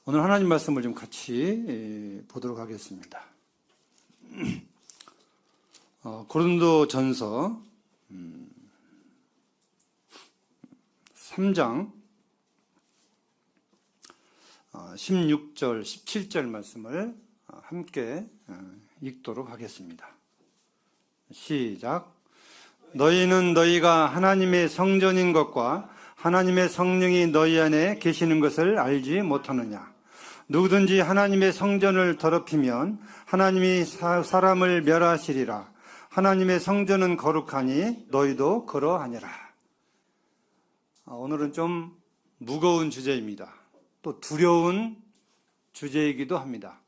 오늘 하나님 말씀을 좀 같이 보도록 하겠습니다. 고린도전서 3장 16절, 17절 말씀을 함께 읽도록 하겠습니다. 시작. 너희는 너희가 하나님의 성전인 것과 하나님의 성령이 너희 안에 계시는 것을 알지 못하느냐? 누구든지 하나님의 성전을 더럽히면 하나님이 사람을 멸하시리라. 하나님의 성전은 거룩하니 너희도 그러하니라. 오늘은 좀 무거운 주제입니다. 또 두려운 주제이기도 합니다.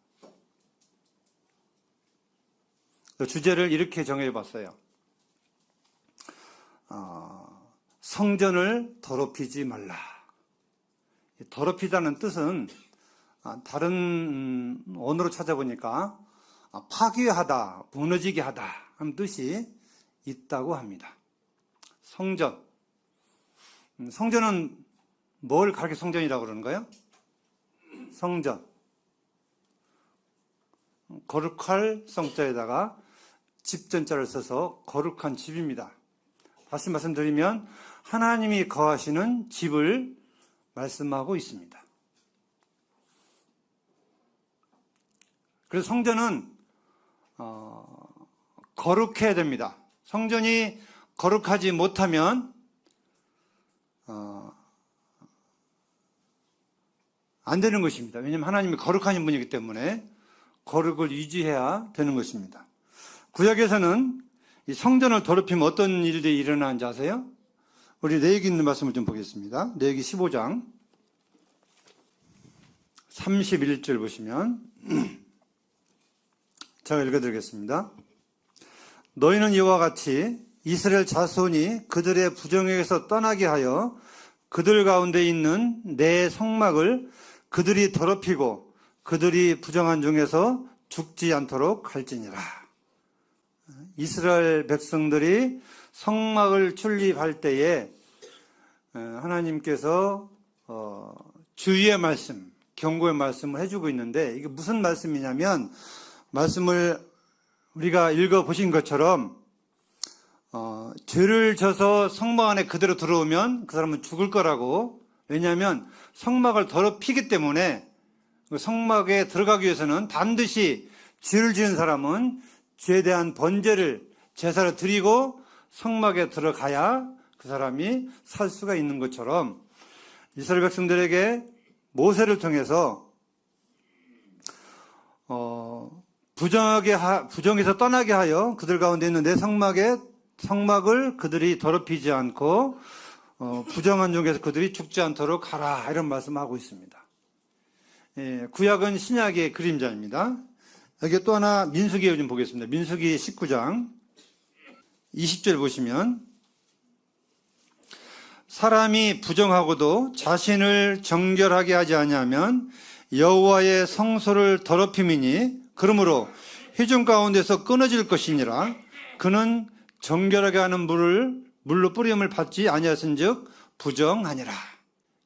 주제를 이렇게 정해봤어요. 성전을 더럽히지 말라. 더럽히다는 뜻은 다른 언어로 찾아보니까 파괴하다, 무너지게 하다 하는 뜻이 있다고 합니다. 성전. 성전은 뭘 가르쳐 성전이라고 그러는가요? 성전. 거룩할 성자에다가 집전자를 써서 거룩한 집입니다. 다시 말씀드리면 하나님이 거하시는 집을 말씀하고 있습니다. 그래서 성전은 거룩해야 됩니다. 성전이 거룩하지 못하면 안 되는 것입니다. 왜냐하면 하나님이 거룩하신 분이기 때문에 거룩을 유지해야 되는 것입니다. 구약에서는 이 성전을 더럽히면 어떤 일들이 일어나는지 아세요? 우리 레위기 있는 말씀을 좀 보겠습니다. 레위기 15장 31절 보시면 제가 읽어드리겠습니다. 너희는 이와 같이 이스라엘 자손이 그들의 부정에게서 떠나게 하여 그들 가운데 있는 내 성막을 그들이 더럽히고 그들이 부정한 중에서 죽지 않도록 할지니라. 이스라엘 백성들이 성막을 출입할 때에 하나님께서 주의의 말씀, 경고의 말씀을 해주고 있는데 이게 무슨 말씀이냐면 말씀을 우리가 읽어보신 것처럼 죄를 져서 성막 안에 그대로 들어오면 그 사람은 죽을 거라고. 왜냐하면 성막을 더럽히기 때문에 성막에 들어가기 위해서는 반드시 죄를 지은 사람은 죄에 대한 번제를 제사를 드리고 성막에 들어가야 그 사람이 살 수가 있는 것처럼 이스라엘 백성들에게 모세를 통해서 부정에서 떠나게 하여 그들 가운데 있는 내 성막을 그들이 더럽히지 않고 부정한 중에서 그들이 죽지 않도록 하라, 이런 말씀하고 있습니다. 구약은 신약의 그림자입니다. 여기 또 하나 민수기 좀 보겠습니다. 민수기 19장 20절 보시면 사람이 부정하고도 자신을 정결하게 하지 아니하면 여호와의 성소를 더럽힘이니 그러므로 회중 가운데서 끊어질 것이니라. 그는 정결하게 하는 물로 뿌림을 받지 아니하신즉 부정하니라.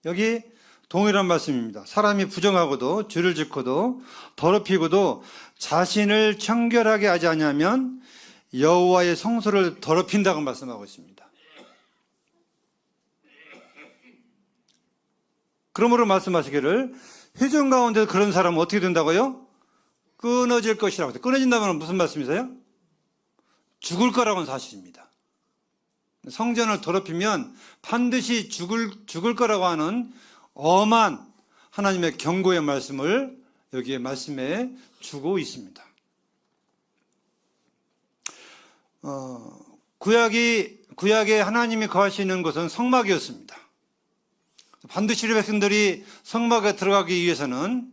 여기 동일한 말씀입니다. 사람이 부정하고도 죄를 짓고도 더럽히고도 자신을 청결하게 하지 아니하면 여호와의 성소를 더럽힌다고 말씀하고 있습니다. 그러므로 말씀하시기를 회중 가운데 그런 사람은 어떻게 된다고요? 끊어질 것이라고. 끊어진다면 무슨 말씀이세요? 죽을 거라고는 사실입니다. 성전을 더럽히면 반드시 죽을 거라고 하는 엄한 하나님의 경고의 말씀을 여기에 말씀에 주고 있습니다. 구약에 하나님이 거하시는 것은 성막이었습니다. 반드시 우리 백성들이 성막에 들어가기 위해서는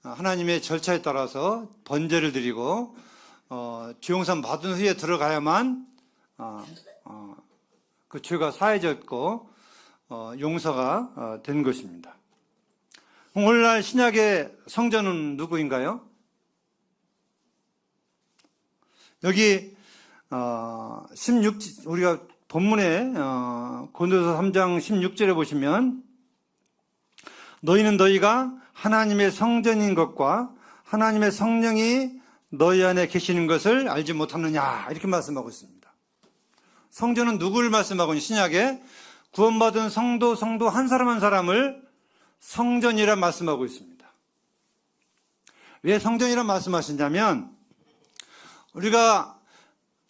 하나님의 절차에 따라서 번제를 드리고 지용선 받은 후에 들어가야만 그 죄가 사해졌고 용서가 된 것입니다. 오늘날 신약의 성전은 누구인가요? 여기 우리가 본문에 고린도서 3장 16절에 보시면 너희는 너희가 하나님의 성전인 것과 하나님의 성령이 너희 안에 계시는 것을 알지 못하느냐, 이렇게 말씀하고 있습니다. 성전은 누구를 말씀하고 있는 신약에 구원받은 성도 한 사람 한 사람을 성전이라 말씀하고 있습니다. 왜 성전이라 말씀하시냐면 우리가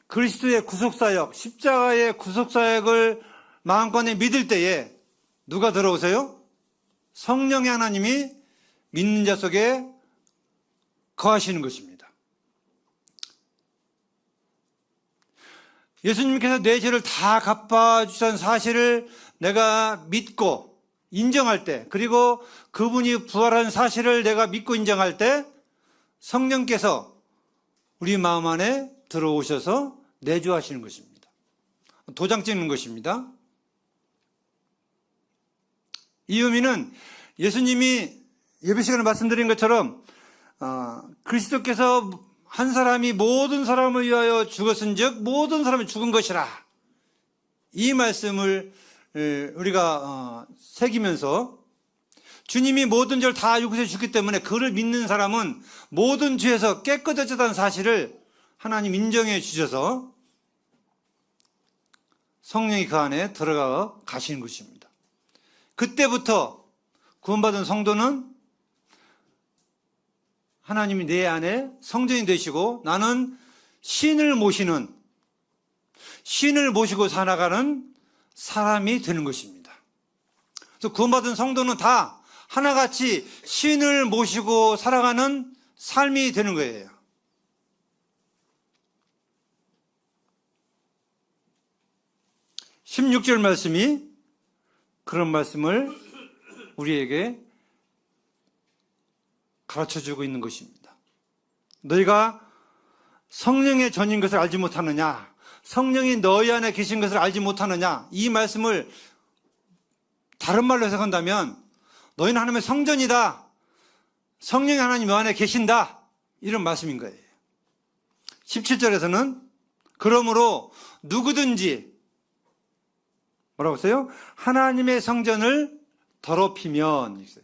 그리스도의 구속사역, 십자가의 구속사역을 마음껏 믿을 때에 누가 들어오세요? 성령의 하나님이 믿는 자 속에 거하시는 것입니다. 예수님께서 내 죄를 다 갚아주신 사실을 내가 믿고 인정할 때, 그리고 그분이 부활한 사실을 내가 믿고 인정할 때 성령께서 우리 마음 안에 들어오셔서 내주하시는 것입니다. 도장 찍는 것입니다. 이 의미는 예수님이 예배 시간에 말씀드린 것처럼 그리스도께서 한 사람이 모든 사람을 위하여 죽었은즉 모든 사람이 죽은 것이라, 이 말씀을 우리가 새기면서 주님이 모든 죄를 다 육체에 죽기 때문에 그를 믿는 사람은 모든 죄에서 깨끗해졌다는 사실을 하나님 인정해 주셔서 성령이 그 안에 들어가 가시는 것입니다. 그때부터 구원받은 성도는 하나님이 내 안에 성전이 되시고 나는 신을 모시고 살아가는 사람이 되는 것입니다. 그래서 구원받은 성도는 다 하나같이 신을 모시고 살아가는 삶이 되는 거예요. (16절) 말씀이 그런 말씀을 우리에게 가르쳐주고 있는 것입니다. 너희가 성령의 전인 것을 알지 못하느냐, 성령이 너희 안에 계신 것을 알지 못하느냐, 이 말씀을 다른 말로 해석한다면 너희는 하나님의 성전이다, 성령이 하나님 너 안에 계신다, 이런 말씀인 거예요. 17절에서는 그러므로 누구든지 뭐라고 했어요? 하나님의 성전을 더럽히면 있어요.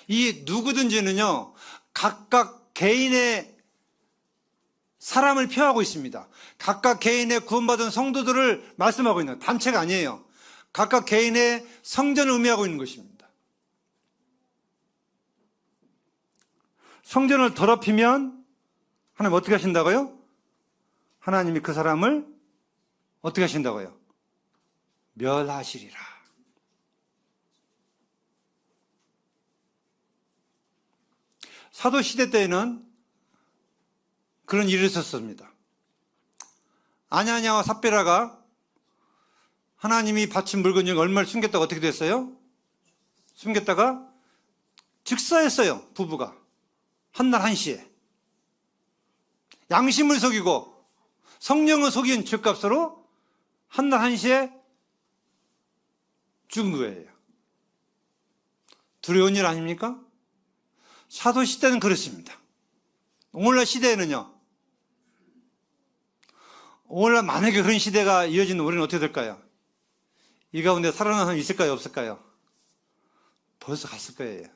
이 누구든지는요, 각각 개인의 사람을 표하고 있습니다. 각각 개인의 구원받은 성도들을 말씀하고 있는, 단체가 아니에요. 각각 개인의 성전을 의미하고 있는 것입니다. 성전을 더럽히면 하나님 어떻게 하신다고요? 하나님이 그 사람을 어떻게 하신다고요? 멸하시리라. 사도시대 때에는 그런 일이 있었습니다. 아냐냐와 삽비라가 하나님이 바친 물건 중에 얼마를 숨겼다가 어떻게 됐어요? 숨겼다가 즉사했어요, 부부가. 한날 한시에. 양심을 속이고 성령을 속인 죄값으로 한날 한시에 죽은 거예요. 두려운 일 아닙니까? 사도 시대는 그렇습니다. 오늘날 시대에는요, 오늘날 만약에 그런 시대가 이어지는 우리는 어떻게 될까요? 이 가운데 살아남은 사람이 있을까요, 없을까요? 벌써 갔을 거예요.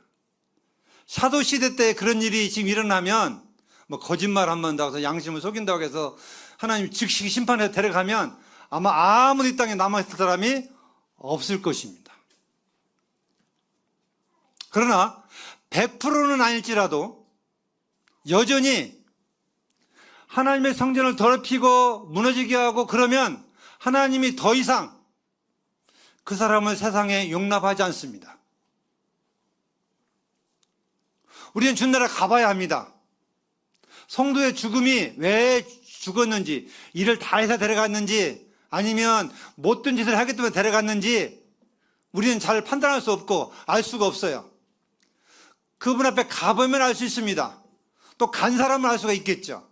사도 시대 때 그런 일이 지금 일어나면, 뭐 거짓말 한다고 해서 양심을 속인다고 해서 하나님 즉시 심판해서 데려가면 아마 아무도 이 땅에 남아있을 사람이 없을 것입니다. 그러나 100%는 아닐지라도 여전히 하나님의 성전을 더럽히고 무너지게 하고 그러면 하나님이 더 이상 그 사람을 세상에 용납하지 않습니다. 우리는 주나라 가봐야 합니다. 성도의 죽음이 왜 죽었는지, 일을 다 해서 데려갔는지, 아니면 못된 짓을 하기 때문에 데려갔는지 우리는 잘 판단할 수 없고 알 수가 없어요. 그분 앞에 가보면 알 수 있습니다. 또 간 사람은 알 수가 있겠죠.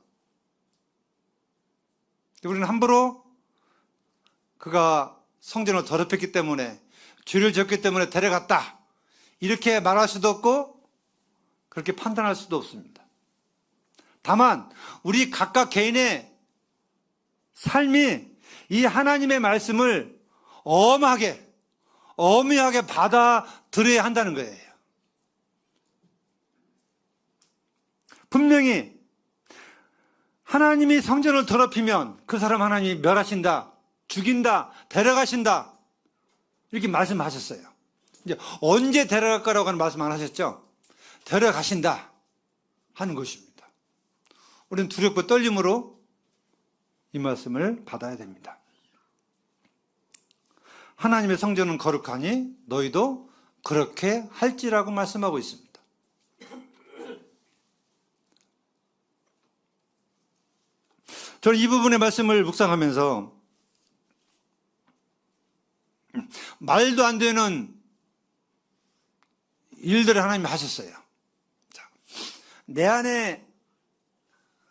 우리는 함부로 그가 성전을 더럽혔기 때문에, 죄를 지었기 때문에 데려갔다, 이렇게 말할 수도 없고 그렇게 판단할 수도 없습니다. 다만 우리 각각 개인의 삶이 이 하나님의 말씀을 엄하게 엄하게 받아들여야 한다는 거예요. 분명히 하나님이 성전을 더럽히면 그 사람 하나님이 멸하신다, 죽인다, 데려가신다, 이렇게 말씀하셨어요. 이제 언제 데려갈 거라고 하는 말씀 안 하셨죠? 데려가신다 하는 것입니다. 우리는 두렵고 떨림으로 이 말씀을 받아야 됩니다. 하나님의 성전은 거룩하니 너희도 그렇게 할지라고 말씀하고 있습니다. 저는 이 부분의 말씀을 묵상하면서 말도 안 되는 일들을 하나님이 하셨어요. 자, 내 안에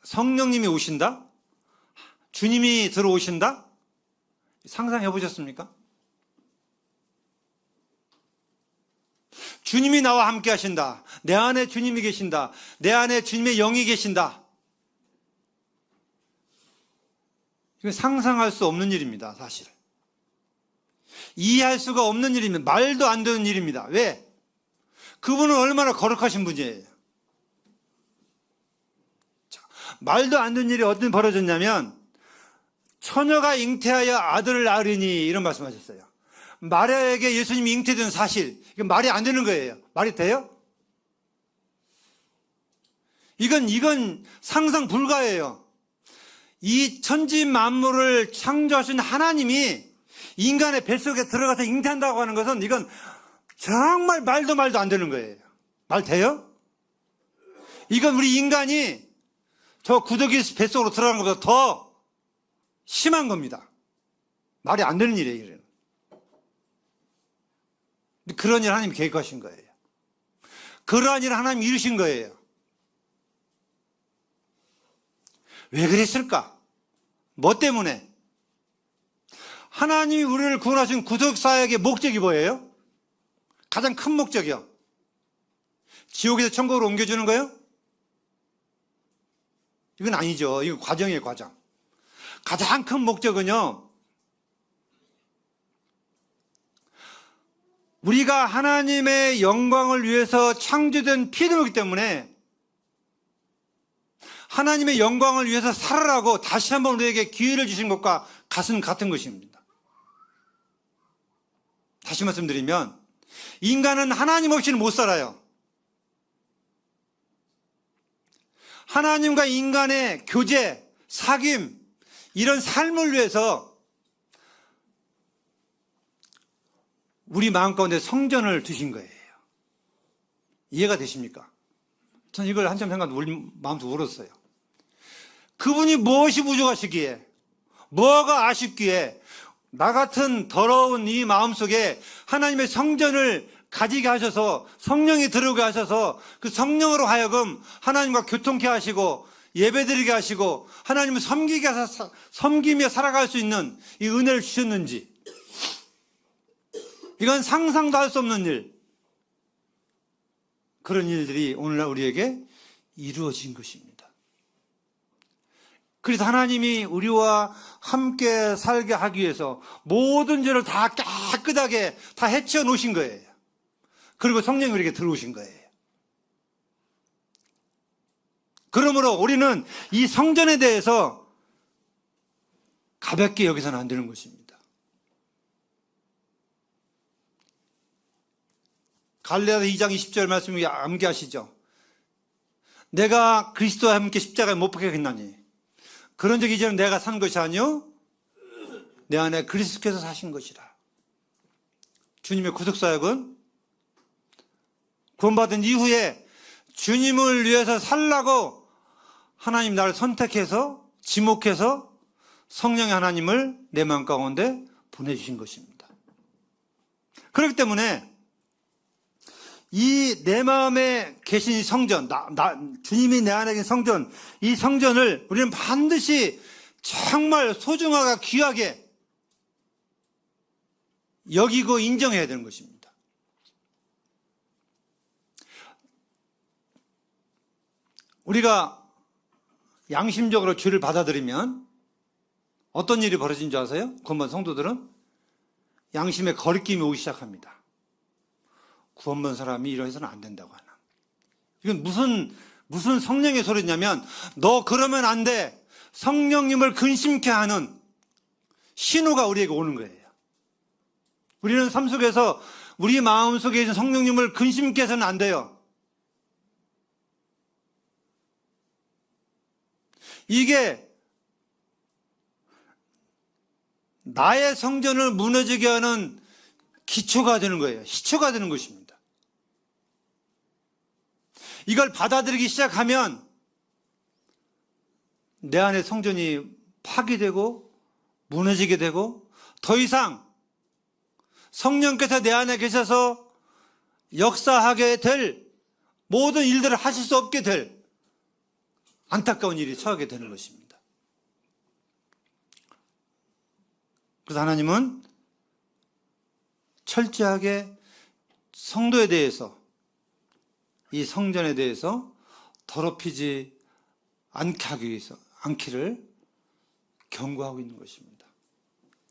성령님이 오신다? 주님이 들어오신다? 상상해 보셨습니까? 주님이 나와 함께 하신다. 내 안에 주님이 계신다. 내 안에 주님의 영이 계신다. 이건 상상할 수 없는 일입니다, 사실. 이해할 수가 없는 일입니다. 말도 안 되는 일입니다. 왜? 그분은 얼마나 거룩하신 분이에요. 자, 말도 안 되는 일이 어떤 벌어졌냐면, 처녀가 잉태하여 아들을 낳으리니, 이런 말씀 하셨어요. 마리아에게 예수님이 잉태된 사실, 이건 말이 안 되는 거예요. 말이 돼요? 이건 상상 불가예요. 이 천지 만물을 창조하신 하나님이 인간의 뱃속에 들어가서 잉태한다고 하는 것은 이건 정말 말도 안 되는 거예요. 말 돼요? 이건 우리 인간이 저 구더기 뱃속으로 들어가는 것보다 더 심한 겁니다. 말이 안 되는 일이에요. 그런 일 하나님이 계획하신 거예요. 그러한 일을 하나님이 이루신 거예요. 왜 그랬을까? 뭐 때문에? 하나님이 우리를 구원하신 구속사역의 목적이 뭐예요? 가장 큰 목적이요. 지옥에서 천국으로 옮겨주는 거예요? 이건 아니죠. 이거 과정이에요, 과정. 가장 큰 목적은요, 우리가 하나님의 영광을 위해서 창조된 피조물이기 때문에 하나님의 영광을 위해서 살아라고 다시 한번 우리에게 기회를 주신 것과 같은 것입니다. 다시 말씀드리면 인간은 하나님 없이는 못 살아요. 하나님과 인간의 교제, 사귐, 이런 삶을 위해서 우리 마음 가운데 성전을 두신 거예요. 이해가 되십니까? 전 이걸 한참 생각하고 우리 마음속에 울었어요. 그분이 무엇이 부족하시기에, 뭐가 아쉽기에 나 같은 더러운 이 마음속에 하나님의 성전을 가지게 하셔서 성령이 들어오게 하셔서 그 성령으로 하여금 하나님과 교통케 하시고 예배드리게 하시고 하나님을 섬기며 살아갈 수 있는 이 은혜를 주셨는지, 이건 상상도 할 수 없는 일, 그런 일들이 오늘날 우리에게 이루어진 것입니다. 그래서 하나님이 우리와 함께 살게 하기 위해서 모든 죄를 다 깨끗하게 다 해치워 놓으신 거예요. 그리고 성령이 우리에게 들어오신 거예요. 그러므로 우리는 이 성전에 대해서 가볍게 여기서는 안 되는 것입니다. 갈라디아서 2장 20절 말씀이 암기하시죠. 내가 그리스도와 함께 십자가에 못 박혀있나니 그런 적이 이제는 내가 산 것이 아니요 내 안에 그리스도께서 사신 것이라. 주님의 구속사역은 구원받은 이후에 주님을 위해서 살라고 하나님 나를 선택해서 지목해서 성령의 하나님을 내 마음 가운데 보내주신 것입니다. 그렇기 때문에 이 내 마음에 계신 이 성전, 주님이 내 안에 계신 성전, 이 성전을 우리는 반드시 정말 소중하고 귀하게 여기고 인정해야 되는 것입니다. 우리가 양심적으로 주를 받아들이면 어떤 일이 벌어진 줄 아세요? 구원받은 성도들은 양심의 거리낌이 오기 시작합니다. 구원받은 사람이 이러해서는 안 된다고 하나. 이건 무슨 성령의 소리냐면, 너 그러면 안 돼. 성령님을 근심케 하는 신호가 우리에게 오는 거예요. 우리는 삶 속에서 우리 마음 속에 있는 성령님을 근심케 해서는 안 돼요. 이게 나의 성전을 무너지게 하는 기초가 되는 거예요. 시초가 되는 것입니다. 이걸 받아들이기 시작하면 내 안에 성전이 파괴되고 무너지게 되고 더 이상 성령께서 내 안에 계셔서 역사하게 될 모든 일들을 하실 수 없게 될 안타까운 일이 처하게 되는 것입니다. 그래서 하나님은 철저하게 성도에 대해서, 이 성전에 대해서 더럽히지 않기를 경고하고 있는 것입니다.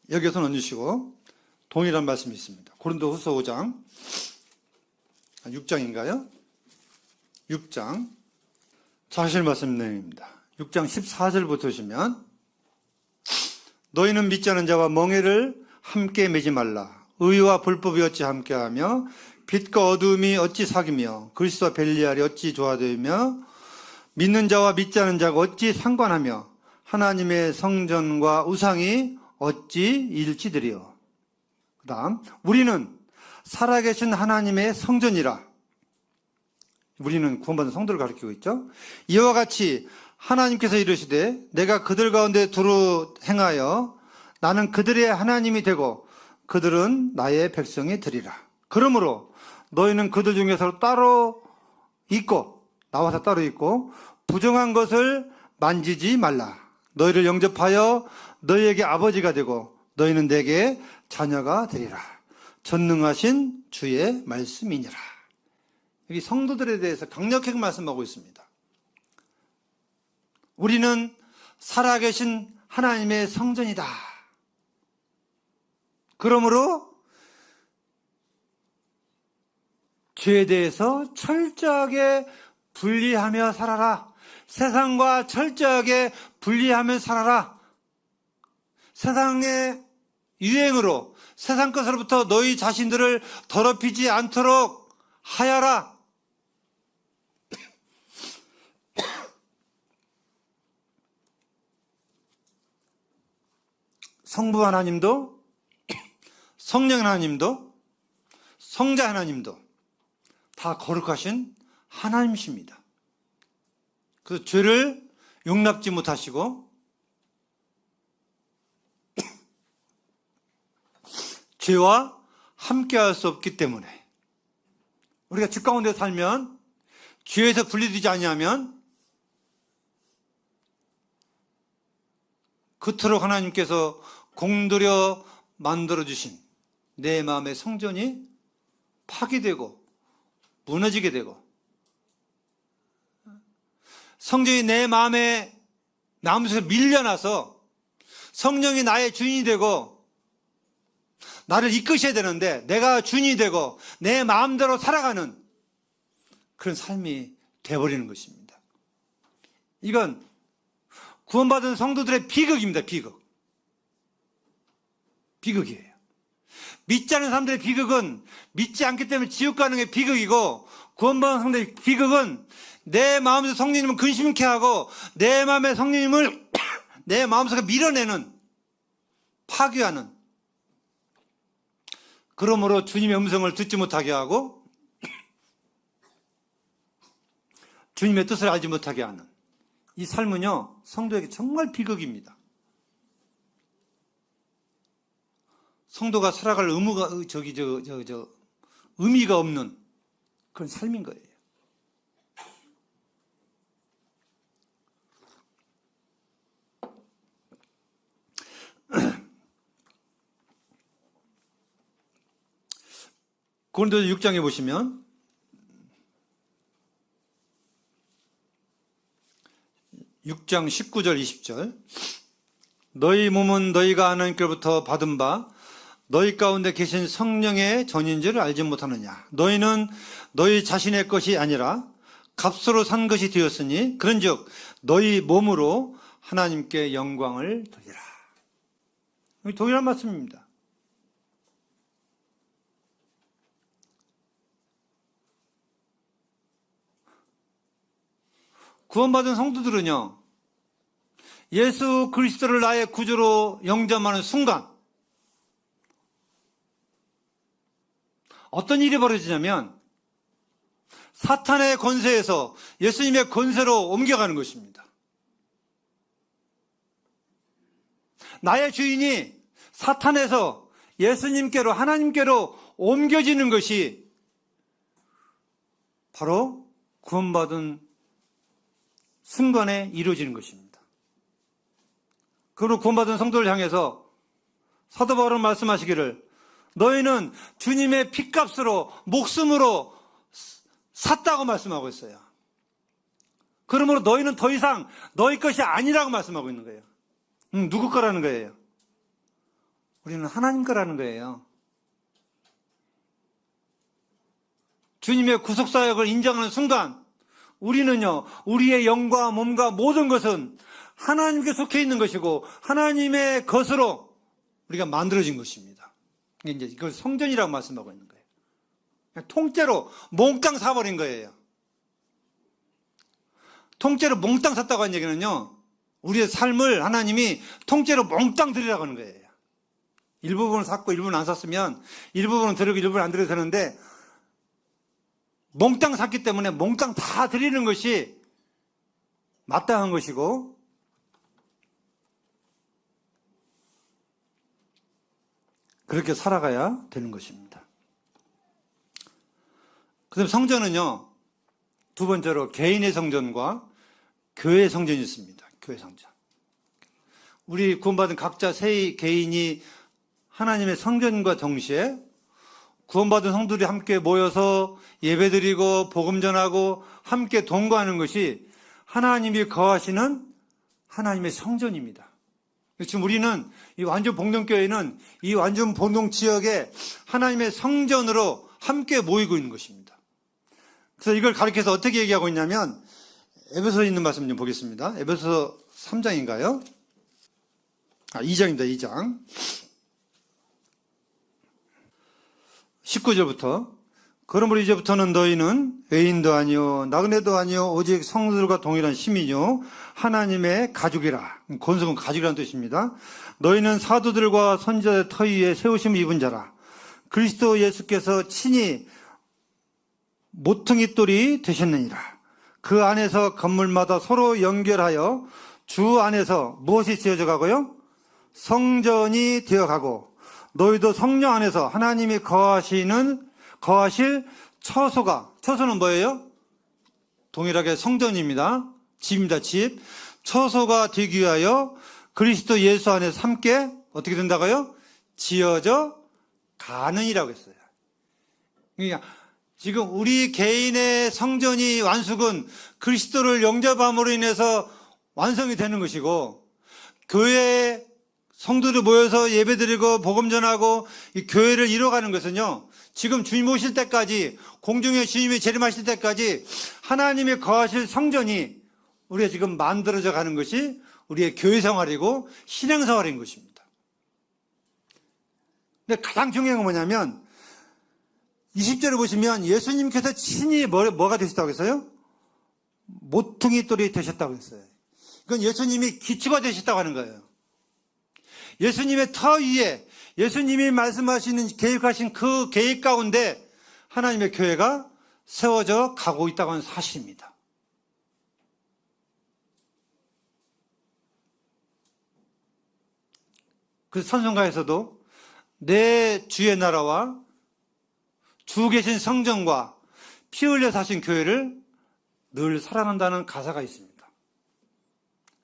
여기서 넣어주시고 동일한 말씀이 있습니다. 고린도후서 5장 6장인가요? 6장 사실 말씀 내용입니다. 6장 14절부터 보시면, 너희는 믿지 않은 자와 멍에를 함께 매지 말라. 의와 불법이 어찌 함께하며 빛과 어두움이 어찌 사귀며 그리스도와 벨리알이 어찌 조화되며 믿는 자와 믿지 않은 자가 어찌 상관하며 하나님의 성전과 우상이 어찌 일치되리요. 그 다음, 우리는 살아계신 하나님의 성전이라. 우리는 구원받은 성도를 가리키고 있죠. 이와 같이 하나님께서 이르시되 내가 그들 가운데 두루 행하여 나는 그들의 하나님이 되고 그들은 나의 백성이 되리라. 그러므로 너희는 그들 중에서 따로 있고, 나와서 따로 있고 부정한 것을 만지지 말라. 너희를 영접하여 너희에게 아버지가 되고 너희는 내게 자녀가 되리라. 전능하신 주의 말씀이니라. 여기 성도들에 대해서 강력하게 말씀하고 있습니다. 우리는 살아계신 하나님의 성전이다. 그러므로 죄에 대해서 철저하게 분리하며 살아라. 세상과 철저하게 분리하며 살아라. 세상의 유행으로 세상 것으로부터 너희 자신들을 더럽히지 않도록 하여라. 성부 하나님도, 성령 하나님도, 성자 하나님도 다 거룩하신 하나님이십니다. 그 죄를 용납지 못하시고 죄와 함께할 수 없기 때문에, 우리가 주 가운데 살면, 죄에서 분리되지 아니하면 그토록 하나님께서 공들여 만들어주신 내 마음의 성전이 파괴되고 무너지게 되고, 성전이 내 마음속에 밀려나서 성령이 나의 주인이 되고 나를 이끄셔야 되는데 내가 주인이 되고 내 마음대로 살아가는 그런 삶이 되어버리는 것입니다. 이건 구원받은 성도들의 비극입니다. 비극이에요. 믿지 않는 사람들의 비극은 믿지 않기 때문에 지옥 가는 게 비극이고, 구원받은 성도의 비극은 내 마음에서 성령님을 근심케 하고 내 마음의 성령님을 내 마음속에 밀어내는, 파괴하는, 그러므로 주님의 음성을 듣지 못하게 하고 주님의 뜻을 알지 못하게 하는 이 삶은요, 성도에게 정말 비극입니다. 성도가 살아갈 의미가 없는 그런 삶인 거예요. 고린도서 6장에 보시면 6장 19절 20절, 너희 몸은 너희가 하나님께로부터 받은 바 너희 가운데 계신 성령의 전인 줄 알지 못하느냐. 너희는 너희 자신의 것이 아니라 값으로 산 것이 되었으니 그런즉 너희 몸으로 하나님께 영광을 돌리라. 동일한 말씀입니다. 구원받은 성도들은요, 예수 그리스도를 나의 구주로 영접하는 순간 어떤 일이 벌어지냐면 사탄의 권세에서 예수님의 권세로 옮겨가는 것입니다. 나의 주인이 사탄에서 예수님께로, 하나님께로 옮겨지는 것이 바로 구원받은 순간에 이루어지는 것입니다. 그리고 구원받은 성도를 향해서 사도 바울은 말씀하시기를 너희는 주님의 핏값으로, 목숨으로 샀다고 말씀하고 있어요. 그러므로 너희는 더 이상 너희 것이 아니라고 말씀하고 있는 거예요. 누구 거라는 거예요? 우리는 하나님 거라는 거예요. 주님의 구속사역을 인정하는 순간 우리는요, 우리의 영과 몸과 모든 것은 하나님께 속해 있는 것이고 하나님의 것으로 우리가 만들어진 것입니다. 이제 이걸 성전이라고 말씀하고 있는 거예요. 그냥 통째로 몽땅 사버린 거예요. 통째로 몽땅 샀다고 하는 얘기는요, 우리의 삶을 하나님이 통째로 몽땅 드리라고 하는 거예요. 일부분을 샀고 일부분은 안 샀으면 일부분은 드리고 일부분은 안 드려도 되는데 몽땅 샀기 때문에 몽땅 다 드리는 것이 마땅한 것이고, 그렇게 살아가야 되는 것입니다. 그 다음에 성전은요, 두 번째로 개인의 성전과 교회의 성전이 있습니다. 교회 성전. 우리 구원받은 각자 세 개인이 하나님의 성전과 동시에 구원받은 성도들이 함께 모여서 예배드리고 복음 전하고 함께 동거하는 것이 하나님이 거하시는 하나님의 성전입니다. 지금 우리는 이 완전 봉동교회는 이 완전 봉동 지역에 하나님의 성전으로 함께 모이고 있는 것입니다. 그래서 이걸 가리켜서 어떻게 얘기하고 있냐면 에베소에 있는 말씀 좀 보겠습니다. 에베소 3장인가요? 2장입니다. 2장 19절부터 그러므로 이제부터는 너희는 외인도 아니요 나그네도 아니요 오직 성도들과 동일한 시민이요 하나님의 가족이라. 권속은 가족이라는 뜻입니다. 너희는 사도들과 선지자의 터 위에 세우심을 입은 자라. 그리스도 예수께서 친히 모퉁이 돌이 되셨느니라. 그 안에서 건물마다 서로 연결하여 주 안에서 무엇이 지어져 가고요? 성전이 되어 가고 너희도 성령 안에서 하나님이 거하실 처소는 뭐예요? 동일하게 성전입니다. 집입니다. 집. 처소가 되기 위하여 그리스도 예수 안에서 함께 어떻게 된다고요? 지어져 가는이라고 했어요. 그러니까 지금 우리 개인의 성전이 완숙은 그리스도를 영접함으로 인해서 완성이 되는 것이고, 교회에 성도들이 모여서 예배드리고 복음 전하고 이 교회를 이뤄가는 것은요, 지금 주님 오실 때까지, 공중에 주님이 재림하실 때까지 하나님의 거하실 성전이 우리가 지금 만들어져 가는 것이 우리의 교회 생활이고 신앙 생활인 것입니다. 근데 가장 중요한 건 뭐냐면 20절을 보시면 예수님께서 친히 뭐가 되셨다고 했어요? 모퉁이 돌이 되셨다고 했어요. 이건 예수님이 기초가 되셨다고 하는 거예요. 예수님의 터 위에 예수님이 말씀하시는 계획하신 그 계획 가운데 하나님의 교회가 세워져 가고 있다고 하는 사실입니다. 그래서 찬송가에서도 내 주의 나라와 주 계신 성전과 피 흘려 사신 교회를 늘 사랑한다는 가사가 있습니다.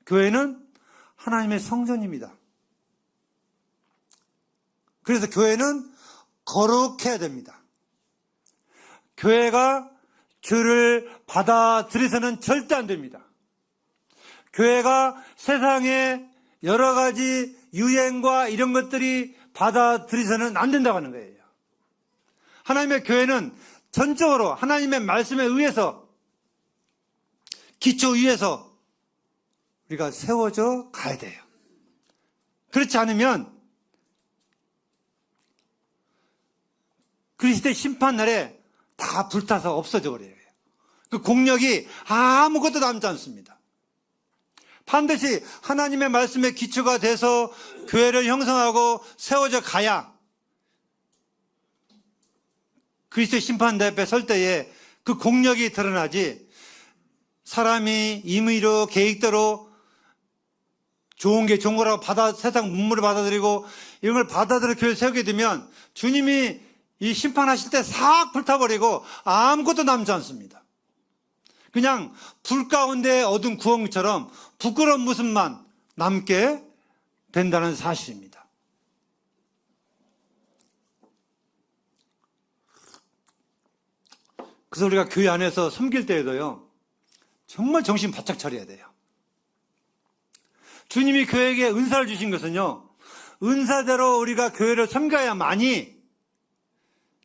교회는 하나님의 성전입니다. 그래서 교회는 거룩해야 됩니다. 교회가 주를 받아들여서는 절대 안 됩니다. 교회가 세상에 여러 가지 유행과 이런 것들이 받아들이서는 안 된다고 하는 거예요. 하나님의 교회는 전적으로 하나님의 말씀에 의해서, 기초 위에서 우리가 세워져 가야 돼요. 그렇지 않으면 그리스도의 심판날에 다 불타서 없어져 버려요. 그 공력이 아무것도 남지 않습니다. 반드시 하나님의 말씀의 기초가 돼서 교회를 형성하고 세워져 가야 그리스도의 심판대 앞에 설 때에 그 공력이 드러나지, 사람이 임의로 계획대로 좋은 게 좋은 거라고 세상 문물을 받아들이고 이런 걸 받아들여 교회를 세우게 되면 주님이 이 심판하실 때 싹 불타버리고 아무것도 남지 않습니다. 그냥 불 가운데 어두운 구멍처럼 부끄러운 모습만 남게 된다는 사실입니다. 그래서 우리가 교회 안에서 섬길 때에도요, 정말 정신 바짝 차려야 돼요. 주님이 교회에게 은사를 주신 것은요, 은사대로 우리가 교회를 섬겨야만이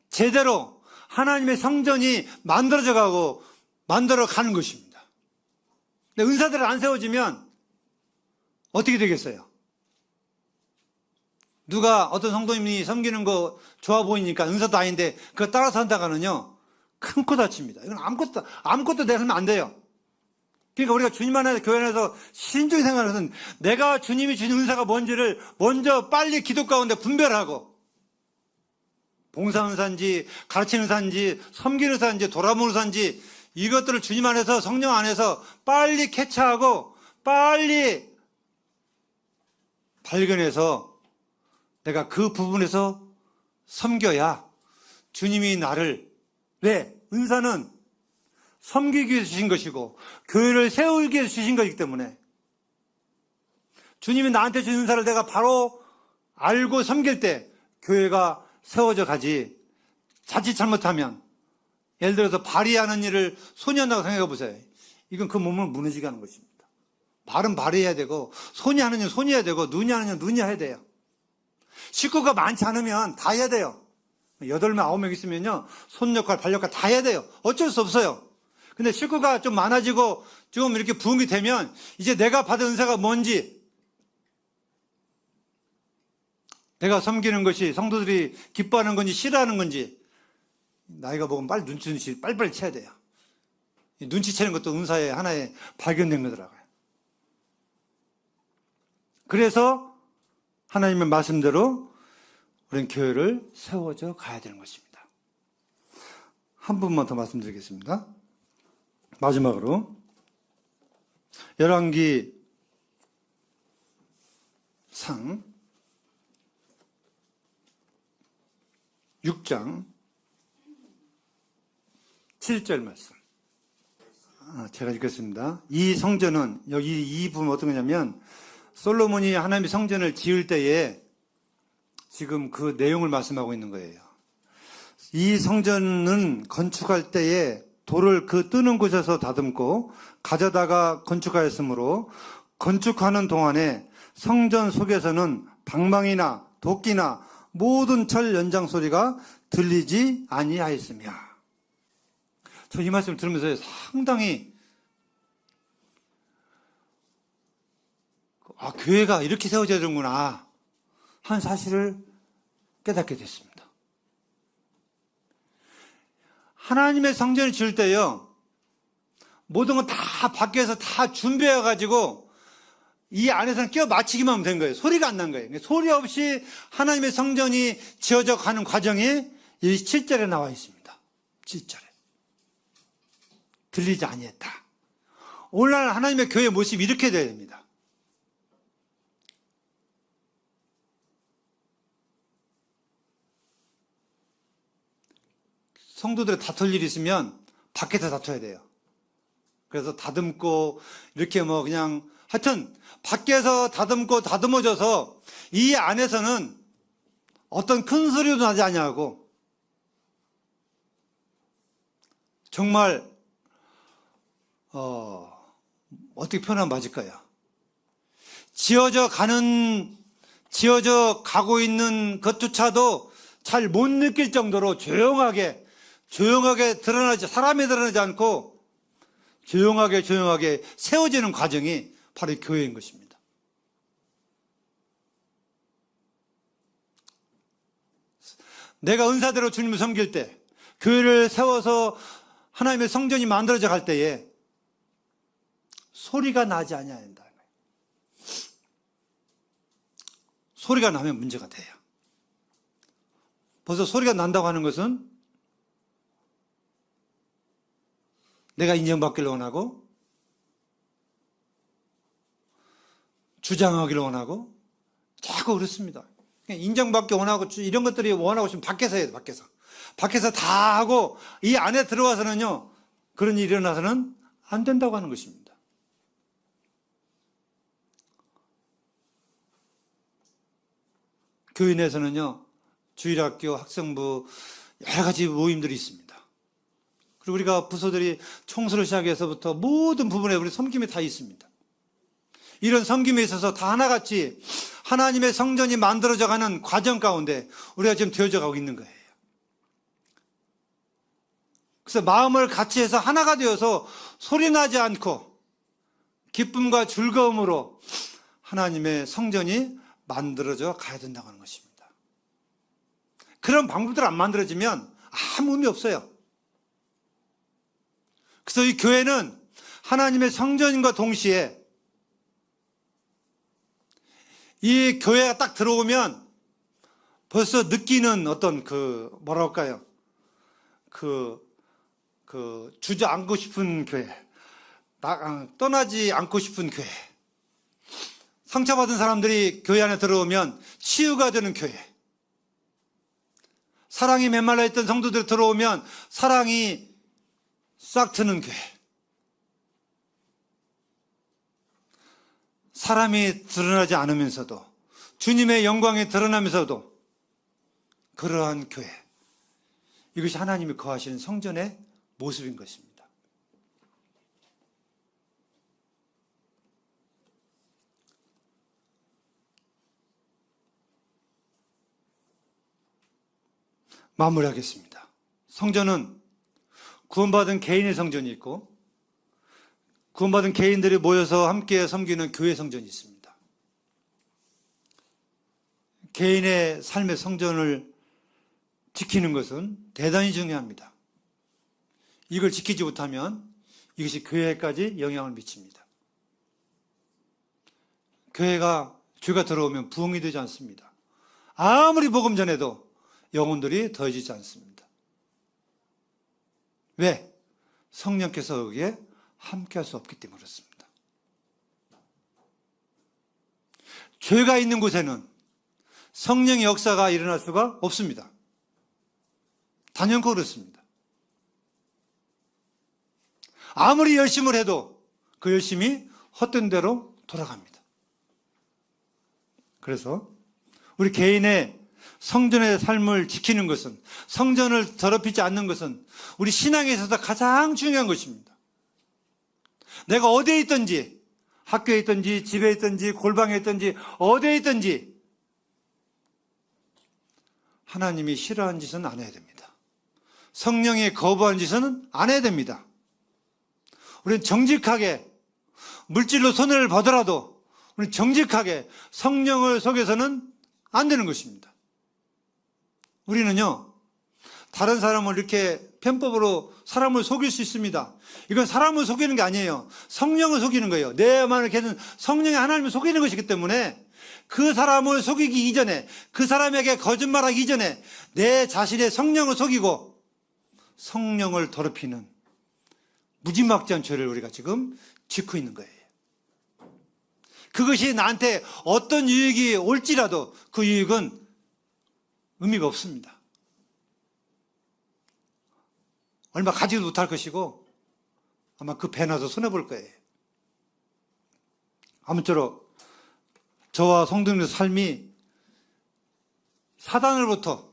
제대로 하나님의 성전이 만들어져 가고 만들어 가는 것입니다. 근데 은사대로 안 세워지면 어떻게 되겠어요? 누가 어떤 성도님이 섬기는 거 좋아 보이니까 은사도 아닌데 그거 따라서 한다가는요, 큰 코 다칩니다. 이건 아무것도 내가 하면 안 돼요. 그러니까 우리가 주님 안에서, 교회 안에서 신중히 생각하는 것은 내가 주님이 주신 은사가 뭔지를 먼저 빨리 기도 가운데 분별하고, 봉사 은사인지, 가르치는 은사인지, 섬기는 은사인지, 돌아보는 은사인지, 이것들을 주님 안에서, 성령 안에서 빨리 캐치하고 빨리 발견해서 내가 그 부분에서 섬겨야 주님이 나를, 왜? 은사는 섬기기 위해서 주신 것이고 교회를 세우기 위해서 주신 것이기 때문에 주님이 나한테 주신 은사를 내가 바로 알고 섬길 때 교회가 세워져 가지, 자칫 잘못하면, 예를 들어서 발의하는 일을 손이 한다고 생각해 보세요. 이건 그 몸을 무너지게 하는 것입니다. 발은 발휘해야 되고, 손이 하는 일 손이 해야 되고, 눈이 하는 일 눈이 해야 돼요. 식구가 많지 않으면 다 해야 돼요. 8명, 9명 있으면요, 손 역할, 발 역할 다 해야 돼요. 어쩔 수 없어요. 근데 식구가 좀 많아지고 좀 이렇게 부흥이 되면 이제 내가 받은 은사가 뭔지, 내가 섬기는 것이 성도들이 기뻐하는 건지 싫어하는 건지, 나이가 먹으면 빨리 눈치 빨리빨리 채야 돼요. 눈치채는 것도 은사의 하나의 발견된 거더라고요. 그래서 하나님의 말씀대로 우리는 교회를 세워져 가야 되는 것입니다. 한 분만 더 말씀드리겠습니다. 마지막으로 열왕기 상 6장 7절 말씀. 제가 읽겠습니다. 이 성전은, 여기 이 부분 어떤 거냐면, 솔로몬이 하나님의 성전을 지을 때에 지금 그 내용을 말씀하고 있는 거예요. 이 성전은 건축할 때에 돌을 그 뜨는 곳에서 다듬고 가져다가 건축하였으므로 건축하는 동안에 성전 속에서는 방망이나 도끼나 모든 철 연장 소리가 들리지 아니하였으며. 저 이 말씀을 들으면서 상당히 교회가 이렇게 세워져야 되는구나 한 사실을 깨닫게 됐습니다. 하나님의 성전을 지을 때요, 모든 건 다 밖에서 다 준비해가지고 이 안에서는 끼워 맞추기만 하면 된 거예요. 소리가 안 난 거예요. 소리 없이 하나님의 성전이 지어져 가는 과정이 이 7절에 나와 있습니다. 7절에. 들리지 아니했다. 오늘날 하나님의 교회의 모습이 이렇게 되어야 됩니다. 성도들이 다툴 일이 있으면 밖에서 다퉈야 돼요. 그래서 다듬고 이렇게 그냥 하여튼 밖에서 다듬고 다듬어져서 이 안에서는 어떤 큰 소리도 나지 아니하고 정말 어떻게 표현하면 맞을까요? 지어져 가는 지어져 가고 있는 것조차도 잘 못 느낄 정도로 조용하게 드러나지, 사람이 드러나지 않고 조용하게 세워지는 과정이 바로 교회인 것입니다. 내가 은사대로 주님을 섬길 때, 교회를 세워서 하나님의 성전이 만들어져 갈 때에 소리가 나지 않아야 한다. 소리가 나면 문제가 돼요. 벌써 소리가 난다고 하는 것은 내가 인정받기를 원하고, 주장하기를 원하고, 자꾸 그렇습니다. 인정받기 원하고, 이런 것들이 원하고 싶으면 밖에서 해야 돼, 밖에서. 밖에서 다 하고, 이 안에 들어와서는요, 그런 일이 일어나서는 안 된다고 하는 것입니다. 교회 내에서는요, 주일학교, 학생부, 여러 가지 모임들이 있습니다. 그리고 우리가 부서들이 청소를 시작해서부터 모든 부분에 우리 섬김이 다 있습니다. 이런 섬김에 있어서 다 하나같이 하나님의 성전이 만들어져 가는 과정 가운데 우리가 지금 되어져 가고 있는 거예요. 그래서 마음을 같이 해서 하나가 되어서 소리나지 않고 기쁨과 즐거움으로 하나님의 성전이 만들어져 가야 된다고 하는 것입니다. 그런 방법들 안 만들어지면 아무 의미 없어요. 그래서 이 교회는 하나님의 성전과 동시에 이 교회가 딱 들어오면 벌써 느끼는 어떤 뭐랄까요? 주저앉고 싶은 교회. 떠나지 않고 싶은 교회. 상처받은 사람들이 교회 안에 들어오면 치유가 되는 교회. 사랑이 메말라 있던 성도들이 들어오면 사랑이 싹 트는 교회. 사람이 드러나지 않으면서도 주님의 영광이 드러나면서도 그러한 교회. 이것이 하나님이 거하시는 성전의 모습인 것입니다. 마무리하겠습니다. 성전은 구원받은 개인의 성전이 있고 구원받은 개인들이 모여서 함께 섬기는 교회 성전이 있습니다. 개인의 삶의 성전을 지키는 것은 대단히 중요합니다. 이걸 지키지 못하면 이것이 교회까지 영향을 미칩니다. 교회가 죄가 들어오면 부흥이 되지 않습니다. 아무리 복음 전해도 영혼들이 더해지지 않습니다. 왜? 성령께서 거기에 함께할 수 없기 때문에 그렇습니다. 죄가 있는 곳에는 성령의 역사가 일어날 수가 없습니다. 단연코 그렇습니다. 아무리 열심을 해도 그 열심이 헛된 대로 돌아갑니다. 그래서 우리 개인의 성전의 삶을 지키는 것은, 성전을 더럽히지 않는 것은 우리 신앙에 있어서 가장 중요한 것입니다. 내가 어디에 있든지, 학교에 있든지, 집에 있든지, 골방에 있든지, 어디에 있든지 하나님이 싫어하는 짓은 안 해야 됩니다. 성령이 거부하는 짓은 안 해야 됩니다. 우리는 정직하게, 물질로 손해를 보더라도 우리는 정직하게 성령을 속여서는 안 되는 것입니다. 우리는요, 다른 사람을 이렇게 편법으로 사람을 속일 수 있습니다. 이건 사람을 속이는 게 아니에요. 성령을 속이는 거예요. 내 마음을 계속 성령이 하나님을 속이는 것이기 때문에 그 사람을 속이기 이전에, 그 사람에게 거짓말하기 이전에 내 자신의 성령을 속이고 성령을 더럽히는 무지막지한 죄를 우리가 지금 짓고 있는 거예요. 그것이 나한테 어떤 유익이 올지라도 그 유익은 의미가 없습니다. 얼마 가지도 못할 것이고 아마 그 배 나서 손해볼 거예요. 아무쪼록 저와 성도님의 삶이 사단으로부터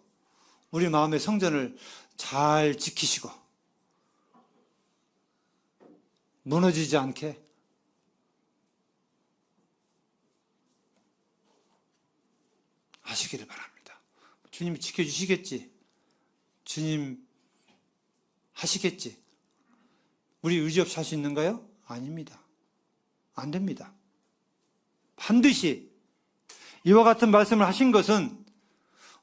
우리 마음의 성전을 잘 지키시고 무너지지 않게 하시기를 바랍니다. 주님이 지켜주시겠지. 주님 하시겠지. 우리 의지 없이 할 수 있는가요? 아닙니다. 안 됩니다. 반드시 이와 같은 말씀을 하신 것은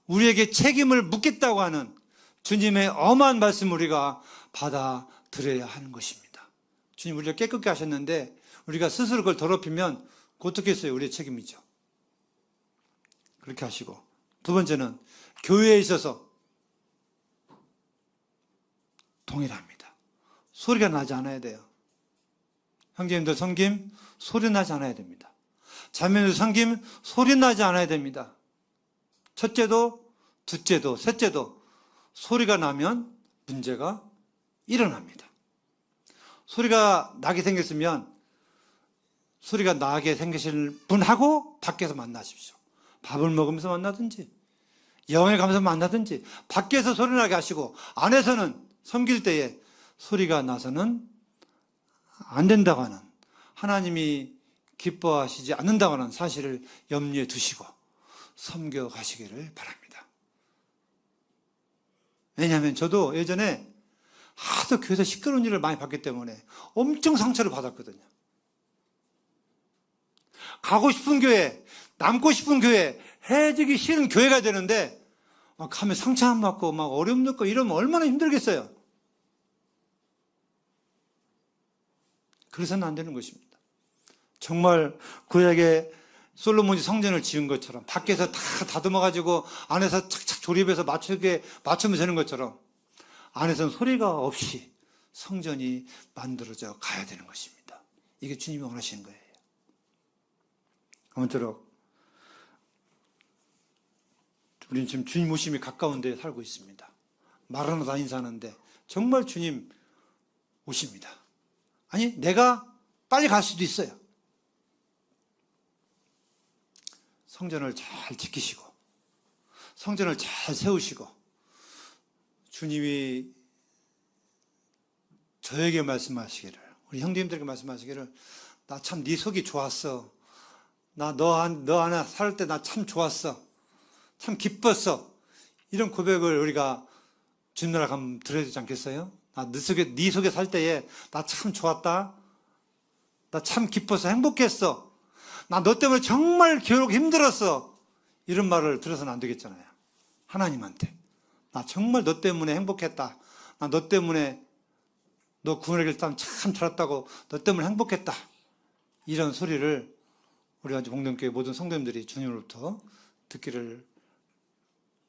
우리에게 책임을 묻겠다고 하는 주님의 엄한 말씀을 우리가 받아들여야 하는 것입니다. 주님 우리가 깨끗게 하셨는데 우리가 스스로 그걸 더럽히면 어떻겠어요? 우리의 책임이죠. 그렇게 하시고, 두 번째는 교회에 있어서 동일합니다. 소리가 나지 않아야 돼요. 형제님들 섬김 소리 나지 않아야 됩니다. 자매님들 섬김 소리 나지 않아야 됩니다. 첫째도 둘째도 셋째도 소리가 나면 문제가 일어납니다. 소리가 나게 생겼으면 소리가 나게 생기실 분하고 밖에서 만나십시오. 밥을 먹으면서 만나든지 여행을 가면서 만나든지 밖에서 소리 나게 하시고, 안에서는 섬길 때에 소리가 나서는 안 된다고 하는, 하나님이 기뻐하시지 않는다고 하는 사실을 염두에 두시고 섬겨 가시기를 바랍니다. 왜냐하면 저도 예전에 하도 교회에서 시끄러운 일을 많이 봤기 때문에 엄청 상처를 받았거든요. 가고 싶은 교회, 남고 싶은 교회, 헤어지기 싫은 교회가 되는데 막 가면 상처 안 받고 막 어려움 넣고 이러면 얼마나 힘들겠어요. 그래서는 안 되는 것입니다. 정말 구약에 솔로몬이 성전을 지은 것처럼 밖에서 다 다듬어가지고 안에서 착착 조립해서 맞추면 되는 것처럼 안에서는 소리가 없이 성전이 만들어져 가야 되는 것입니다. 이게 주님이 원하시는 거예요. 아무쪼록 우리는 지금 주님 오심이 가까운 데에 살고 있습니다. 마라나다 인사하는데 정말 주님 오십니다. 아니, 내가 빨리 갈 수도 있어요. 성전을 잘 지키시고 성전을 잘 세우시고, 주님이 저에게 말씀하시기를, 우리 형제님들에게 말씀하시기를, 나 참 네 속이 좋았어. 나 너 안에 살 때 나 참 좋았어. 참 기뻤어. 이런 고백을 우리가 주님나라 가면 들어야 되지 않겠어요? 네 속에 살 때에 나 참 좋았다. 나 참 기뻤어. 행복했어. 나 너 때문에 정말 괴롭고 힘들었어. 이런 말을 들어서는 안 되겠잖아요. 하나님한테. 나 정말 너 때문에 행복했다. 나 너 때문에 너 구원의 길 참 잘했다고, 너 때문에 행복했다. 이런 소리를 우리가 봉동교회 모든 성도님들이 주님으로부터 듣기를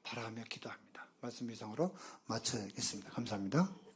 바라며 기도합니다. 말씀 이상으로 마쳐야겠습니다. 감사합니다.